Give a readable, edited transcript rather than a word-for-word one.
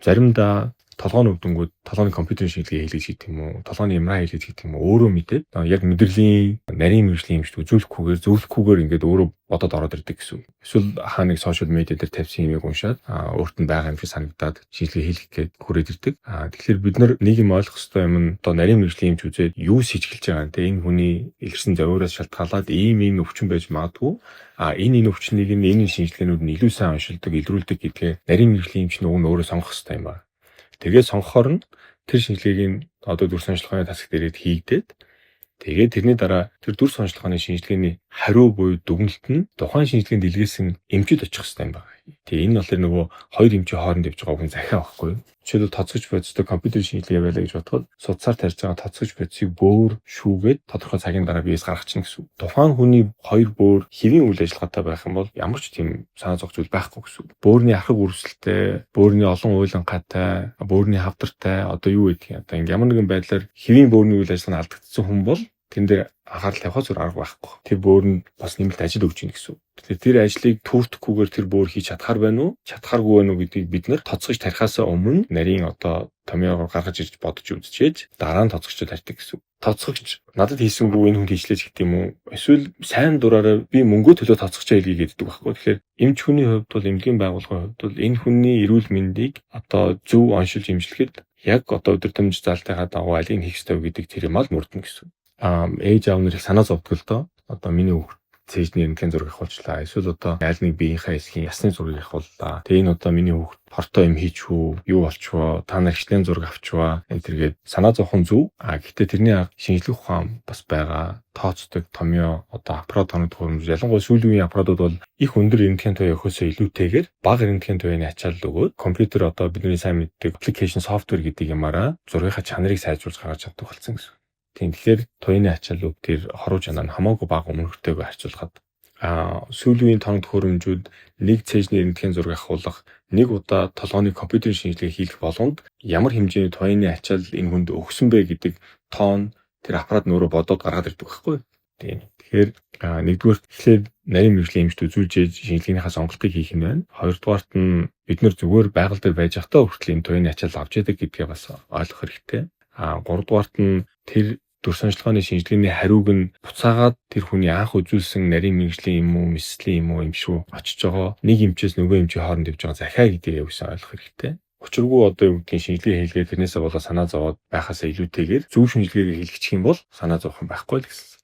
заримдаа толгойн өвдөнгүүд толгойн компьютерийн шинжилгээ хийлгэж хийх юм уу, толгойн MRI хийлгэж хийх юм уу өөрөө мэдээд яг мэдрэлийн нарийн мэргэжлийн эмчт зөвлөхгүйгээр ингээд өөрөө бодоод ороод ирдэг гэсэн үг. Эсвэл хаа нэг сошиал медиа дээр тавьсан юмыг уншаад өөрт нь байгаа юм шиг санагдаад шинжилгээ хийлгэх гээд хүрээд ирдэг. Тэгэхээр бид нар нэг юм ойлгох хэрэгтэй юм нь одоо нарийн мэргэжлийн эмч үзээд юу сижгэлж байгаа нэ энэ хүний илэрсэн завиураас шалтгаалаад ийм өвчин байж магадгүй. Энэ өвчнийг энэ шинжилгээнүүд нь илүү сайн уншилдаг, илрүүлдэг гэдгээ нарийн мэргэжлийн эмч нөгөө өөрөө сонгох хэрэгтэй юм байна. Тэгээд сонгохоор нь тэр шинжилгээг нь одоо дүр сонжлогын тасаг дээрээ хийгдээд тэгээд тэрний дараа тэр дүр сонжлогын шинжилгээний хариу буюу дүгнэлт нь тухайн шинжилгээнд илгээсэн эмчид очих хэрэгтэй юм байна. Тэгээ энэ болохоор нөгөө хоёр эмчийн хооронд явж байгаа хүн захиа байхгүй юу? Жишээлбэл тоцгож бодистой компьютерийн шинжилгээ байлаа гэж бодоход судсаар тарьж байгаа тоцгож бодисыг бөөр шүүгээд тодорхой цагийн дараа биеэс гаргачихна гэсэн үг. Тухайн хүний хоёр бөөр хэвийн үйл ажиллагаатай байх юм бол ямар ч тийм санаа зовх зүйл байхгүй гэсэн үг. Бөөрийн архаг үрсэлтэй, бөөрийн олон уйланхаатай, бөөрийн хавдартай одоо юу гэдгийг одоо ямар нэгэн байдлаар хэвийн бөөрийн үйл ажиллагаанд алдагдсан хүн бол тэн дээр анхаарал тавих зур арга байхгүй. Тэр бөөр нь бас нэмэлт ажил өгч ийн гэсэн үг. Тэгэхээр тэр ажлыг түүртэхгүйгээр тэр бөөр хийж чадхаар байна уу? Чадхааргүй байна уу гэдгийг бид нар тоцгож тарихаас өмнө нарийн одоо томьёогоор гаргаж ирж бодож үзчихээж дараа нь тоцгочод тарьдаг гэсэн үг. Тоцгогч надад хийсэнгүй энэ хүн хийчлээж гэдэг юм уу? Эсвэл сайн дураараа би мөнгөө төлөө тоцгочоо хийлгэе гэдэг байхгүй. Тэгэхээр эмч хүний хувьд бол эмнэлгийн байгууллагын хувьд бол энэ хүний эрүүл мэндийг одоо зөв оншилж эмчлэхэд яг одоо өдөртөмж залтайгаа дагуу алийг хийх ёстой гэдэг тэр юм ал мөрдөн гэсэн. Ээж аав нар их санаа зовдөг л доо. Одоо миний хүүхд цэжний рентген зураг авахулчлаа. Эсвэл одоо аль нэг биеийнхээ эсхийн ясны зургийг авахуллаа. Тэгээ энэ одоо миний хүүхд порто юм хийчихв, юу болчихвоо, та нар хичнээн зураг авчваа. Энэ төргээд санаа зовхон зөв. Гэхдээ тэрний шинжлэх ухаан бас байгаа. Тооцдог томьёо одоо аппарат хоног төхөөрөмж ялангуяа сүүлийн үеийн аппаратууд бол их өндөр рентген туяа өгөхөөсөө илүүтэйгээр бага рентген туяаны ачаалал өгөөд компьютер одоо бидний сайн мэддэг application software гэдэг ямаараа зургийнхаа чанарыг сайжруулж гаргаж чаддаг болсон гэсэн. Тэгэхээр туяаны ачааллууд тэр хоруу чанаа нь хамаагүй бага өмнөхтэйгээр харьцуулахад сүүлийн тоног төхөөрөмжүүд нэг цэжний рентген зураг авахулах нэг удаа толгойн компьютерийн шинжилгээ хийх болгонд ямар хэмжээний туяаны ачаалал энэ хүнд өгсөн бэ гэдэг тоон тэр аппарат нөрөө бодоод гаргаад ирдэг байхгүй. Тэгэхээр нэгдүгээр тэгэхээр нарийн мэргэжлийн эмчд үзүүлж шинжилгээнийхаа сонголтыг хийх юм байна. Хоёрдугаарт нь бид нар зүгээр байгаль дээр байж байхдаа хүртэл энэ туяаны ачаалал авч яадаг гэдгээ бас ойлгох хэрэгтэй. Гуравдугаарт нь тэр дүр сонжлогооны шинжилгээний хариуг нь буцаагаад тэр хүний анх үзүүлсэн нарийн мэргэжлийн юм уу, мэслийн юм уу юм шүү очиж байгаа. Нэг эмчээс нөгөө эмчийн хооронд явж байгаа захиа гэдгийг явсан ойлгох хэрэгтэй. Учиргүй одоо юу гэдгийг шинжилгээ хийлгээд тэрнээсээ болоо санаа зовоод байхаасаа илүүтэйгээр зөв шинжилгээгээ хийлгэх юм бол санаа зовхон байхгүй л гэсэн.